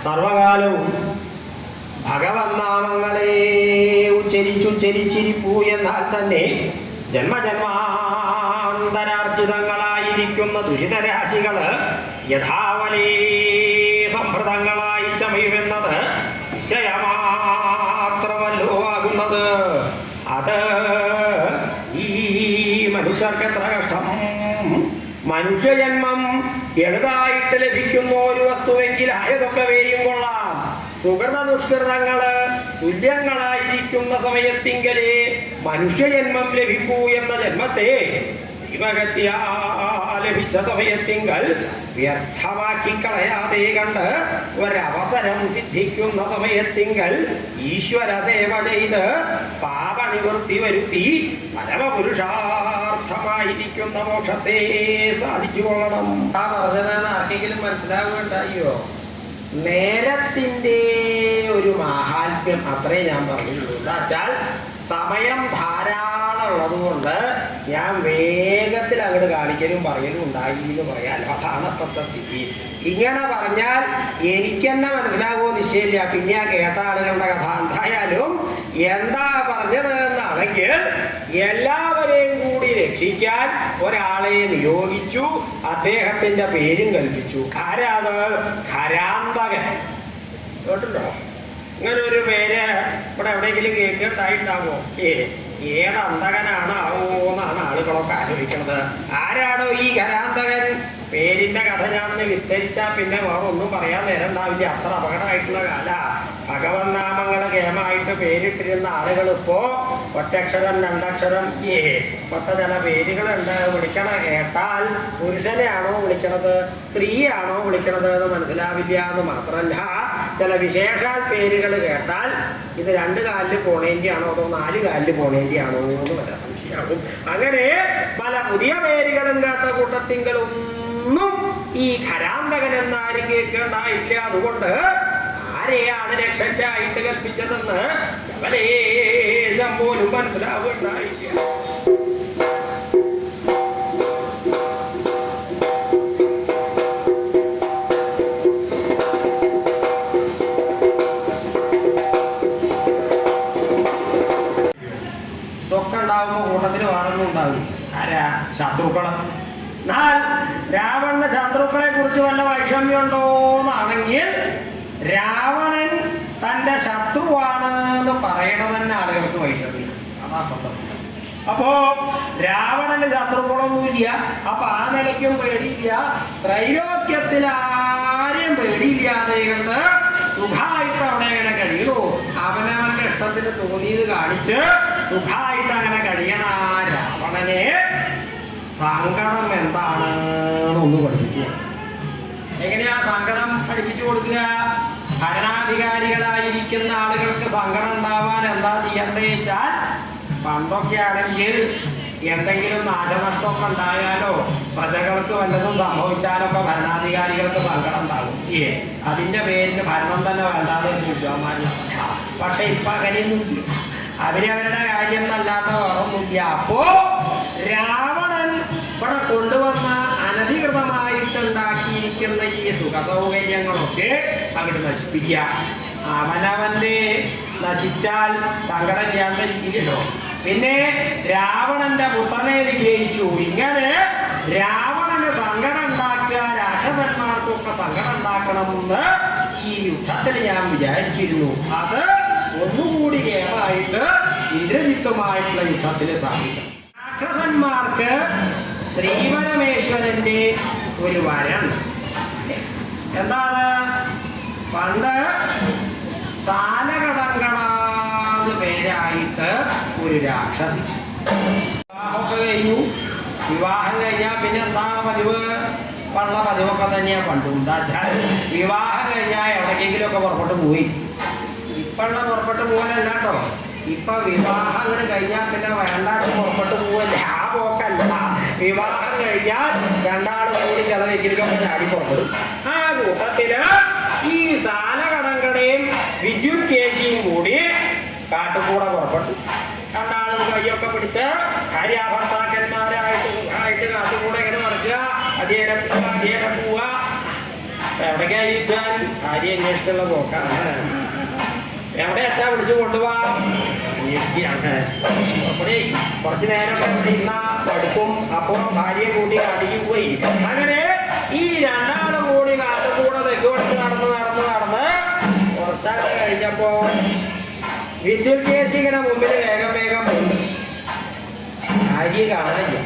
സർവകാലവും ഭഗവത് നാമങ്ങളെ ഉച്ചരിച്ചിരിപ്പൂ എന്നാൽ തന്നെ ജന്മജന്മാന്തരാർജിതങ്ങളായിരിക്കുന്ന ദുരിതരാശികള് യഥാവലേ സംഭൃതങ്ങളായി ചമയുമെന്നത് നിശ്ചയമാത്രമല്ലോ ആകുന്നത്. അത് ഈ മനുഷ്യർക്ക് എത്ര കഷ്ടം. മനുഷ്യജന്മം എളുതായിട്ട് ലഭിക്കുന്ന ഒരു വസ്തുവെങ്കിൽ ആയതൊക്കെ വേയും കൊള്ളാം. സുഹൃത ദുഷ്കൃതങ്ങള് തുല്യങ്ങളായിരിക്കുന്ന സമയത്തിങ്കലേ മനുഷ്യജന്മം ലഭിക്കൂ എന്ന ജന്മത്തെ ദൈവഗത്യാ ലഭിച്ച സമയത്തിങ്കൽ വ്യർത്ഥമാക്കി കളയാതെ കണ്ട് ഒരവസരം സിദ്ധിക്കുന്ന സമയത്തിങ്കൽ ഈശ്വര സേവ ചെയ്ത് പാപനിവൃത്തി വരുത്തി പരമപുരുഷാർത്ഥമായിരിക്കുന്ന മോക്ഷത്തെ സാധിച്ചു കൊള്ളണം. ആ പറഞ്ഞതെന്ന് ആർക്കെങ്കിലും മനസ്സിലാവുകയുണ്ടായോ? നേരത്തിൻ്റെ ഒരു മാഹാത്മ്യം അത്രേ ഞാൻ പറഞ്ഞുള്ളൂ. എന്നുവെച്ചാൽ സമയം ധാരാളമുള്ളത് കൊണ്ട് ഞാൻ വേഗത്തിൽ അങ്ങോട്ട് കാണിക്കലും പറയലും ഉണ്ടായി എന്ന് പറയാൻ അതാണ് അപ്പത്തെ സ്ഥിതി. ഇങ്ങനെ പറഞ്ഞാൽ എനിക്ക് തന്നെ മനസ്സിലാകുമോ നിശ്ചയില്ല. പിന്നെ ആ കേട്ട ആളുകളുടെ കഥ എന്തായാലും എന്താ പറഞ്ഞത് എന്നാണെങ്കിൽ എല്ലാവരെയും കൂടി രക്ഷിക്കാൻ ഒരാളെ നിയോഗിച്ചു. അദ്ദേഹത്തിന്റെ പേരും കൽപ്പിച്ചു. ആരാത്? ഖരാന്തകൻ. കേട്ടുണ്ടോ? ഇങ്ങനെ ഒരു പേര് ഇവിടെ എവിടെയെങ്കിലും കേൾക്കുണ്ടായിട്ടാവോ? ഏതന്തകനാണ് ആവോന്നാണ് ആളുകളൊക്കെ ആലോചിക്കുന്നത്. ആരാണോ ഈ ഖരാന്തകൻ? പേരിന്റെ കഥ ഞാനൊന്ന് വിസ്തരിച്ചാൽ പിന്നെ വേറെ ഒന്നും പറയാൻ നേരം ഉണ്ടാവില്ല. അത്ര അപകടമായിട്ടുള്ള കാല. ഭഗവത് നാമങ്ങള് കേമായിട്ട് പേരിട്ടിരുന്ന ആളുകൾ ഇപ്പോ ഒറ്റക്ഷരം രണ്ടക്ഷരം മൊത്തം ചില പേരുകളുണ്ട്. വിളിക്കണ കേട്ടാൽ പുരുഷനെയാണോ വിളിക്കണത് സ്ത്രീയാണോ വിളിക്കണത് എന്ന് മനസ്സിലാവില്ല. എന്ന് മാത്രമല്ല ചില വിശേഷാൽ പേരുകൾ കേട്ടാൽ ഇത് 2 കാലിൽ പോണേന്റെയാണോ അതോ 4 കാലിൽ പോണേന്റെയാണോ എന്ന് വരെ സംശയമാകും. അങ്ങനെ പല പുതിയ പേരുകളും കേട്ട കൂട്ടത്തിങ്കലൊന്നും ഈ ഖരാന്തകൻ എന്നാരും കേൾക്കേണ്ടായില്ല. അതുകൊണ്ട് ആരെയാണ് രക്ഷയ്ക്കായിട്ട് കൽപ്പിച്ചതെന്ന് ലേശം പോലും മനസ്സിലാവുകയുണ്ടായില്ല. ഇതൊക്കെ ഉണ്ടാവുമ്പോൾ കൂട്ടത്തിന് വേണമെന്നും ഉണ്ടാവും. ആരാ? ശത്രുക്കള്. എന്നാൽ രാവണന് ശത്രുക്കളെ കുറിച്ച് വല്ല വൈഷമ്യം ഉണ്ടോന്നാണെങ്കിൽ രാവണൻ തൻ്റെ ശത്രുവാണ് എന്ന് പറയണത് തന്നെ ആളുകൾക്ക് വൈഷമ്യം. അതാ അപ്പോ രാവണന് ശത്രുക്കളൊന്നുമില്ല. അപ്പൊ ആ നിലയ്ക്കും പേടിയില്ല. ത്രൈലോക്യത്തിൽ ആരെയും പേടിയില്ലാതെ കണ്ട് സുഖമായിട്ട് അവിടെ അങ്ങനെ കഴിയണു. അവനവന്റെ ഇഷ്ടത്തിന് തോന്നിയത് കാണിച്ച് സുഖമായിട്ട് അങ്ങനെ കഴിയണ രാവണനെ സങ്കടം എന്താണെന്നൊന്ന് പഠിപ്പിക്കുക. എങ്ങനെയാ സങ്കടം പഠിപ്പിച്ചു കൊടുക്കുക? ഭരണാധികാരികളായിരിക്കുന്ന ആളുകൾക്ക് സങ്കടം ഉണ്ടാവാൻ എന്താ ചെയ്യേണ്ടത് വെച്ചാൽ, പണ്ടൊക്കെ ആണെങ്കിൽ എന്തെങ്കിലും നാശനഷ്ടമൊക്കെ ഉണ്ടായാലോ പ്രജകൾക്ക് വല്ലതും സംഭവിച്ചാലൊക്കെ ഭരണാധികാരികൾക്ക് സങ്കടം ഉണ്ടാകും. അതിന്റെ പേരിന് ഭരണം തന്നെ വേണ്ടാതെ വിദ്വാന്മാരില്ല. പക്ഷെ ഇപ്പൊ അങ്ങനെയൊന്നുമില്ല. അവരവരുടെ കാര്യം എന്നല്ലാത്ത വേറൊന്നുമില്ല. അപ്പോ രാവണൻ ഇവിടെ കൊണ്ടുവന്ന അനധികൃതമായിട്ടുണ്ടാക്കിയിരിക്കുന്ന ഈ സുഖസൗകര്യങ്ങളൊക്കെ അങ്ങോട്ട് നശിപ്പിക്കുക. അവനവന്റെ നശിച്ചാൽ സങ്കടം ചെയ്യാണ്ടിരിക്കില്ലല്ലോ. പിന്നെ രാവണന്റെ പുത്രനെ ജയിച്ചു. ഇങ്ങനെ രാവണന് സങ്കടം ഉണ്ടാക്കുക, രാക്ഷസന്മാർക്കൊക്കെ സങ്കടം ഉണ്ടാക്കണമെന്ന് ഈ യുദ്ധത്തിൽ ഞാൻ വിചാരിച്ചിരുന്നു. അത് ഒന്നുകൂടി കേമായിട്ട് ഇന്ദ്രജിത്തുമായിട്ടുള്ള യുദ്ധത്തിൽ സാധിക്കും. രാക്ഷസന്മാർക്ക് ശ്രീപരമേശ്വരന്റെ ഒരു വരം എന്താണ്? പണ്ട് സാലകടങ്കടാന്ന് പേരായിട്ട് ഒരു രാക്ഷസി. വിവാഹമൊക്കെ കഴിഞ്ഞു. വിവാഹം കഴിഞ്ഞാൽ പിന്നെ എന്താ പതിവ്? പള്ള പതിവൊക്കെ തന്നെയാ പണ്ടും. എന്താ വെച്ചാൽ വിവാഹം കഴിഞ്ഞാൽ എവിടേക്കെങ്കിലും ഒക്കെ പുറപ്പെട്ട് പോയി. ഇപ്പള്ള പുറപ്പെട്ട് പോകലല്ല കേട്ടോ. ഇപ്പൊ വിവാഹങ്ങൾ കഴിഞ്ഞാൽ പിന്നെ വേണ്ടാന്ന് പുറപ്പെട്ട് പോവല്ല. ആ പോക്കല്ല. വിവാഹം കഴിഞ്ഞാൽ രണ്ടാളും കൂടി ചിലവെങ്കിലൊക്കെ ചാടി പുറപ്പെടും. ആ കൂട്ടത്തില് ഈ സാലകടങ്കടയും വിദ്യുത് കേശിയും കൂടി കാട്ടുകൂടെ പുറപ്പെട്ടു. രണ്ടാളും കൈയൊക്കെ പിടിച്ച് ഭാര്യാഭർത്താക്കന്മാരായിട്ട് കാട്ടുകൂടെ ഇങ്ങനെ നടക്കുക. അധികം പോവുക. എവിടേക്കാ യുദ്ധം? ആ ഭാര്യ അന്വേഷിച്ചുള്ള പോക്കാണ്. എവിടെ അച്ഛാ വിളിച്ചു കൊണ്ടുപോവാം? അവിടെ കുറച്ചു നേരം ഇവിടെ ഇരുന്ന പഠിക്കും. അപ്പൊ ഭാര്യയെ കൂട്ടി കാട്ടിക്ക് പോയി. അങ്ങനെ ഈ രണ്ടാളും കൂടി കാട്ടുകൂടെ തെക്കുവടച്ച് നടന്ന് കുറച്ചാൾ കഴിഞ്ഞപ്പോ വിദ്യുത് കേസ് ഇങ്ങനെ മുമ്പിൽ വേഗം പോയി. ഭാര്യ കാണാനില്ല.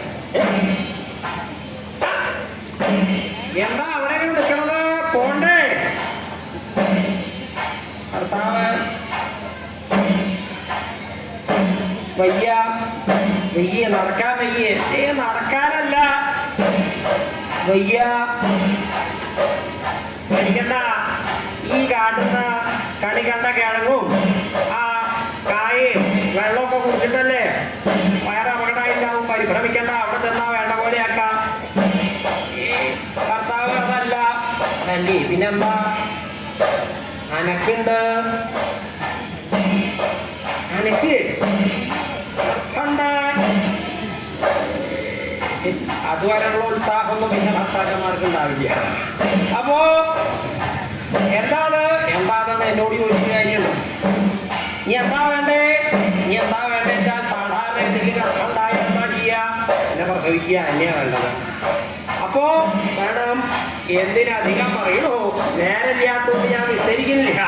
എന്താ അവിടെ ഇങ്ങനെ നിൽക്കണത്? പോണ്ടേ? ഭർത്താവ് വയ്യ നടക്കാൻ വയ്യേ. നടക്കാനല്ല വയ്യ. എനിക്കെന്താ ഈ കാട്ടുന്ന കണി കണ്ട കിഴങ്ങും ആ കായയും വെള്ളമൊക്കെ കുടിച്ചിട്ടല്ലേ വയറ് അപകടമായിട്ടുണ്ടാവും. പരിഭ്രമിക്കണ്ട, അവിടെ ചെന്നാ വേണ്ട പോലെ ആക്കാം. ഈ ഭർത്താവ് അതല്ല. അല്ലേ പിന്നെന്താ? അനക്കുണ്ട്. അനക്ക് കണ്ട അതുവരെയുള്ള ഉത്സാഹമൊന്നും പിന്നെ ഭർത്താക്കന്മാർക്ക് ഉണ്ടാവില്ല. അപ്പോ എന്താണെന്ന് എന്നോട് ചോദിച്ചു കഴിഞ്ഞു. നീ എന്താ വേണ്ടേ വെച്ചാൽ സാധാരണ എന്തെങ്കിലും കഷ്ടമുണ്ടായി എന്താ ചെയ്യാ? എന്നെ പ്രസവിക്കുക തന്നെയാ വേണ്ടത്. അപ്പോ വേണം. എന്തിനധികം പറയണോ? നേരമില്ലാത്തോണ്ട് ഞാൻ വിസ്തരിക്കുന്നില്ല.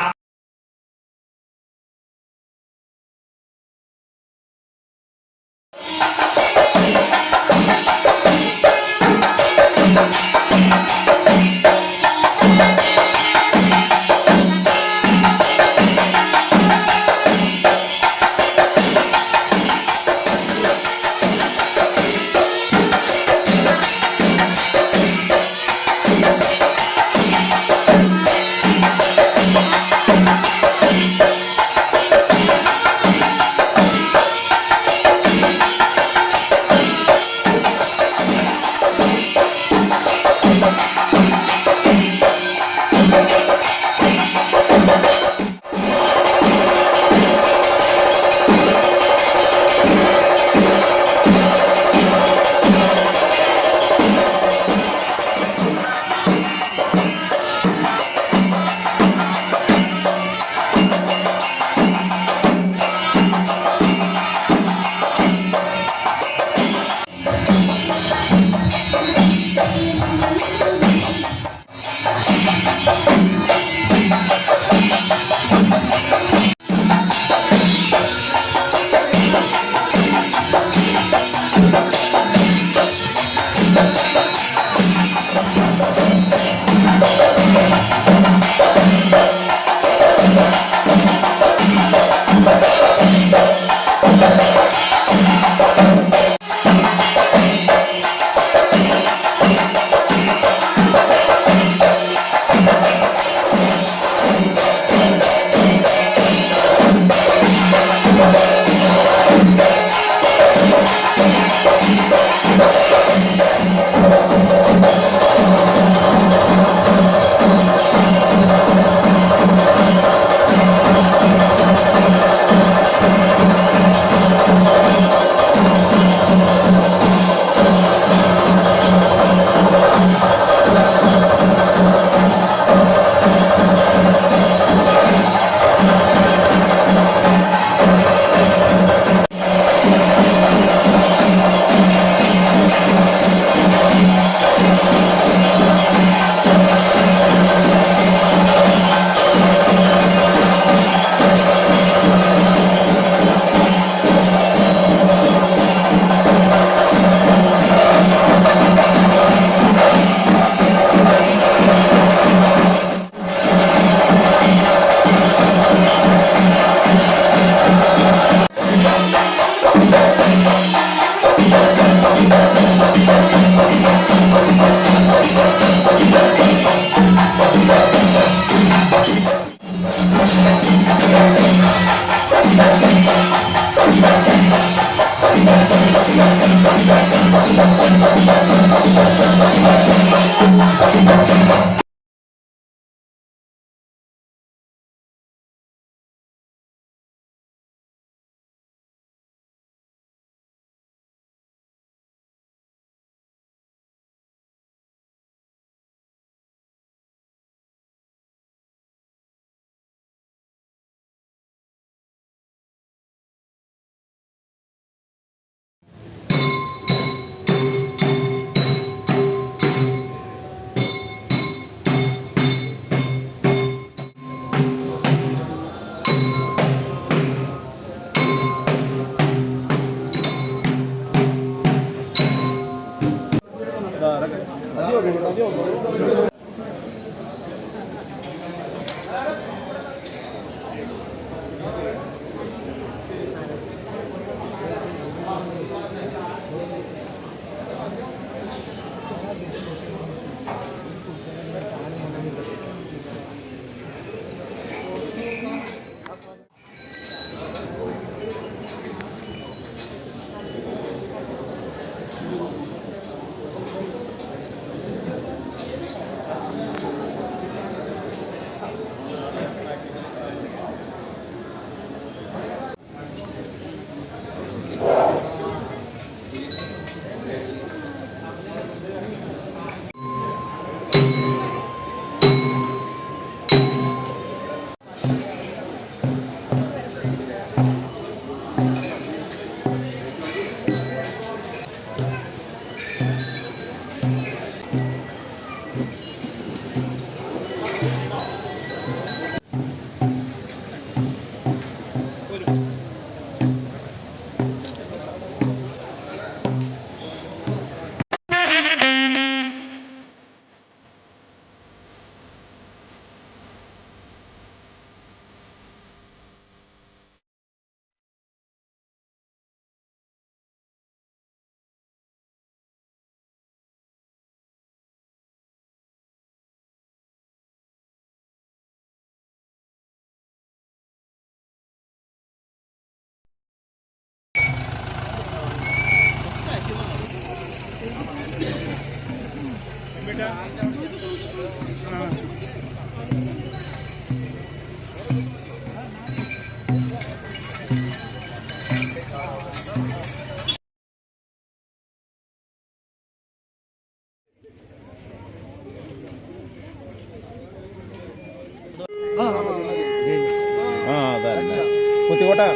കുത്തിക്കോട്ടെ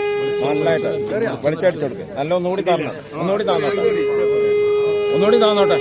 നല്ലതായിട്ട് വെളിച്ചടിച്ചു കൊടുക്കുക. നല്ല ഒന്നുകൂടി താന്നോട്ടെ, ഒന്നുകൂടി താന്നോട്ടെ.